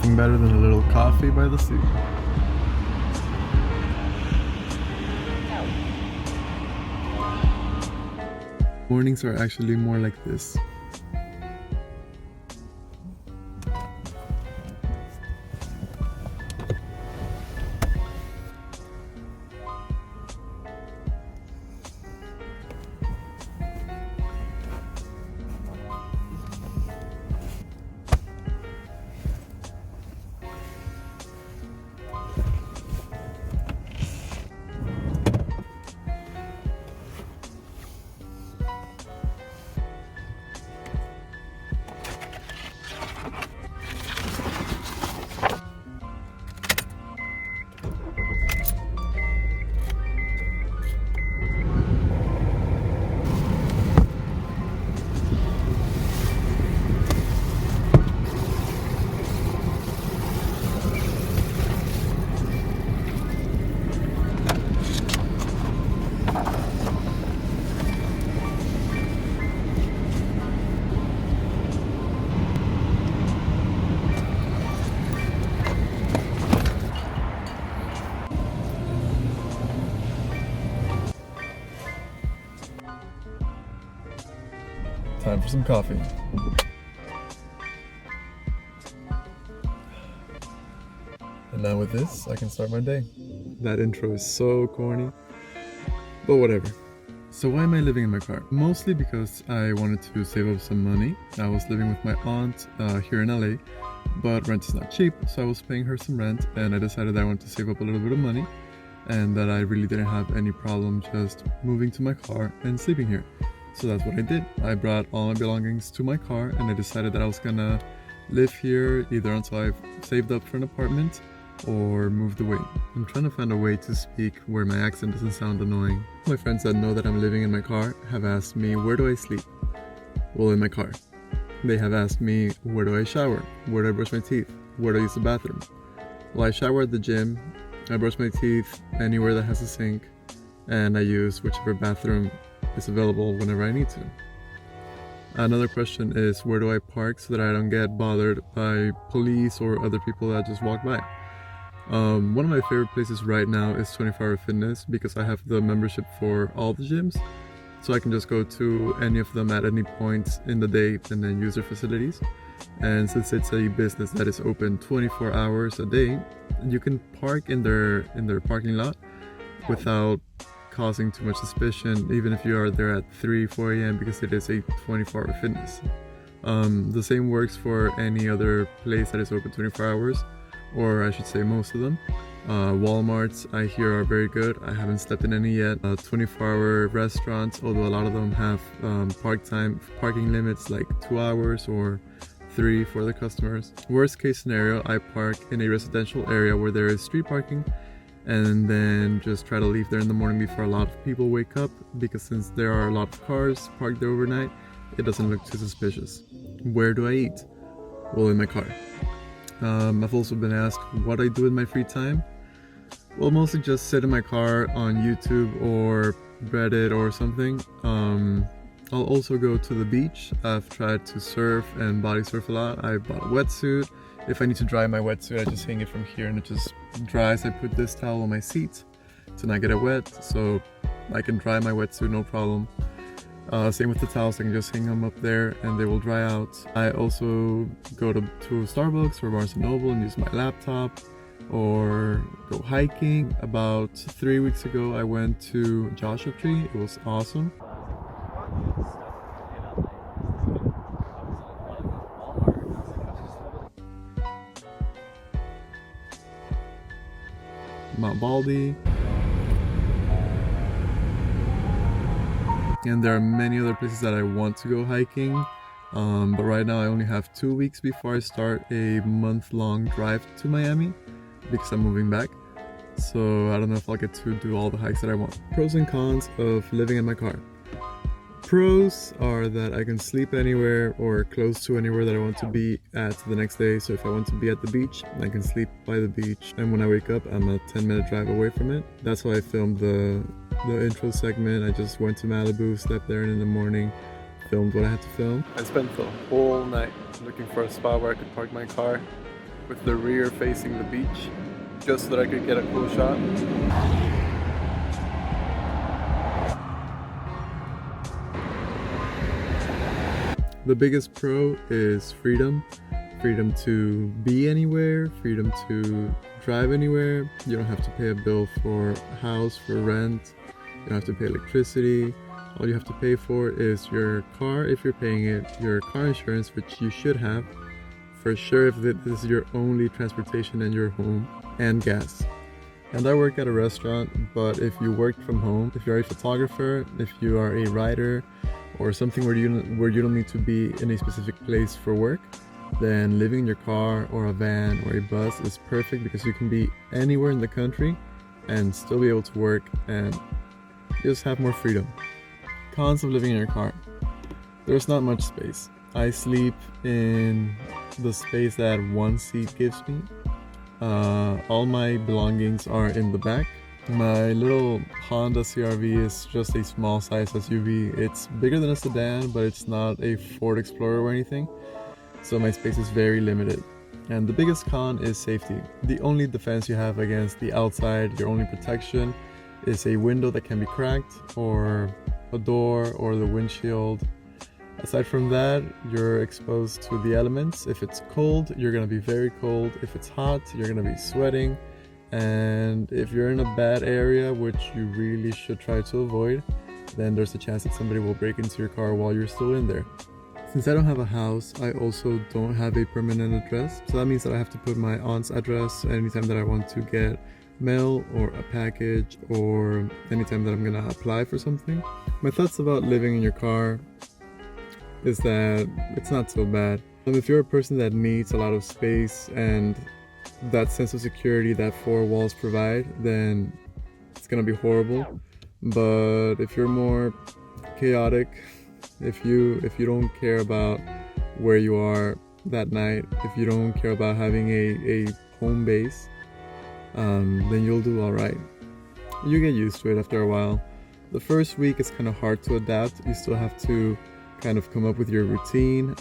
nothing better than a little coffee by the sea. Mornings are actually more like this. Time for some coffee. And now with this, I can start my day. That intro is so corny, but whatever. So why am I living in my car? Mostly because I wanted to save up some money. I was living with my aunt here in LA, but rent is not cheap, so I was paying her some rent, and I decided that I wanted to save up a little bit of money and that I really didn't have any problem just moving to my car and sleeping here. So that's what I did. I brought all my belongings to my car and I decided that I was gonna live here either until I've saved up for an apartment or moved away. I'm trying to find a way to speak where my accent doesn't sound annoying. My friends that know that I'm living in my car have asked me, where do I sleep? Well, in my car. They have asked me, where do I shower? Where do I brush my teeth? Where do I use the bathroom? Well, I shower at the gym, I brush my teeth anywhere that has a sink, and I use whichever bathroom is available whenever I need to. Another question is, where do I park so that I don't get bothered by police or other people that just walk by? One of my favorite places right now is 24 Hour Fitness because I have the membership for all the gyms, so I can just go to any of them at any point in the day and then use their facilities. And since it's a business that is open 24 hours a day, you can park in their parking lot without causing too much suspicion, even if you are there at 3-4 a.m. because it is a 24-hour fitness. The same works for any other place that is open 24 hours, or I should say most of them. Walmarts I hear are very good. I haven't stepped in any yet. 24-hour restaurants, although a lot of them have parking limits like 2 hours or 3 for the customers. Worst case scenario, I park in a residential area where there is street parking and then just try to leave there in the morning before a lot of people wake up, because since there are a lot of cars parked there overnight, it doesn't look too suspicious. Where do I eat? Well, in my car. I've also been asked what I do in my free time. Well, mostly just sit in my car on YouTube or Reddit or something. I'll also go to the beach. I've tried to surf and body surf a lot. I bought a wetsuit. If I need to dry my wetsuit, I just hang it from here and it just dries. I put this towel on my seat to not get it wet, so I can dry my wetsuit no problem. Same with the towels, I can just hang them up there and they will dry out. I also go to Starbucks or Barnes & Noble and use my laptop or go hiking. About 3 weeks ago, I went to Joshua Tree. It was awesome. Mount Baldy. And there are many other places that I want to go hiking, but right now I only have 2 weeks before I start a month-long drive to Miami because I'm moving back. So I don't know if I'll get to do all the hikes that I want. Pros and cons of living in my car. Pros are that I can sleep anywhere or close to anywhere that I want to be at the next day. So if I want to be at the beach, I can sleep by the beach. And when I wake up, I'm a 10-minute drive away from it. That's why I filmed the intro segment. I just went to Malibu, slept there, and in the morning filmed what I had to film. I spent the whole night looking for a spot where I could park my car. with the rear facing the beach, just so that I could get a cool shot. The biggest pro is freedom. Freedom to be anywhere, freedom to drive anywhere. You don't have to pay a bill for a house, for rent. You don't have to pay electricity. All you have to pay for is your car, if you're paying it, your car insurance, which you should have for sure if this is your only transportation in your home, and gas. And I work at a restaurant, but if you work from home, if you're a photographer, if you are a writer, or something where you don't need to be in a specific place for work, then living in your car or a van or a bus is perfect, because you can be anywhere in the country and still be able to work and just have more freedom. Cons of living in your car: there's not much space. I sleep in the space that one seat gives me. All my belongings are in the back. My little Honda CR-V is just a small size SUV. It's bigger than a sedan, but it's not a Ford Explorer or anything, so my space is very limited. And the biggest con is safety. The only defense you have against the outside, your only protection, is a window that can be cracked, or a door, or the windshield. Aside from that, you're exposed to the elements. If it's cold, you're gonna be very cold. If it's hot, you're gonna be sweating. And if you're in a bad area, which you really should try to avoid, then there's a chance that somebody will break into your car while you're still in there. Since I don't have a house, I also don't have a permanent address. So that means that I have to put my aunt's address anytime that I want to get mail or a package, or anytime that I'm gonna apply for something. My thoughts about living in your car is that it's not so bad. If you're a person that needs a lot of space and that sense of security that four walls provide, then it's gonna be horrible. But if you're more chaotic, if you don't care about where you are that night, if you don't care about having a home base, then you'll do all right. You get used to it after a while. The first week is kind of hard to adapt. You still have to kind of come up with your routine,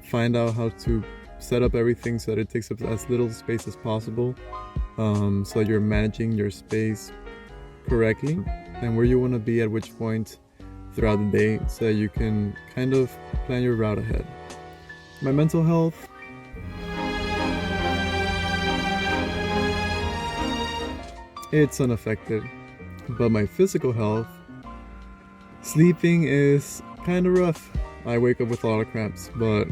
find out how to set up everything so that it takes up as little space as possible, so you're managing your space correctly and where you want to be at which point throughout the day, so that you can kind of plan your route ahead. My mental health, it's unaffected, but my physical health, sleeping is kind of rough. I wake up with a lot of cramps, but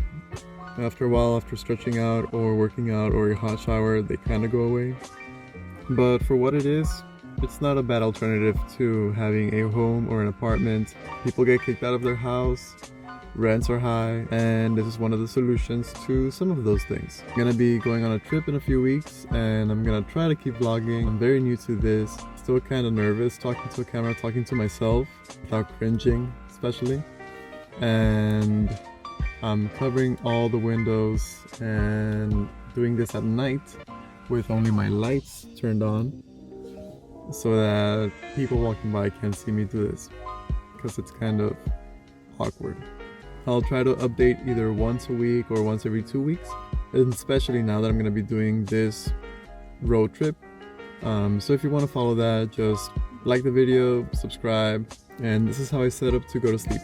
after a while, after stretching out or working out or a hot shower, they kind of go away. But for what it is, it's not a bad alternative to having a home or an apartment. People get kicked out of their house, rents are high, and this is one of the solutions to some of those things. I'm gonna be going on a trip in a few weeks, and I'm gonna try to keep vlogging. I'm very new to this, still kind of nervous talking to a camera, talking to myself without cringing especially. And I'm covering all the windows and doing this at night with only my lights turned on, so that people walking by can't see me do this, because it's kind of awkward. I'll try to update either once a week or once every 2 weeks, and especially now that I'm going to be doing this road trip. So if you want to follow that, just like the video, subscribe, and this is how I set up to go to sleep.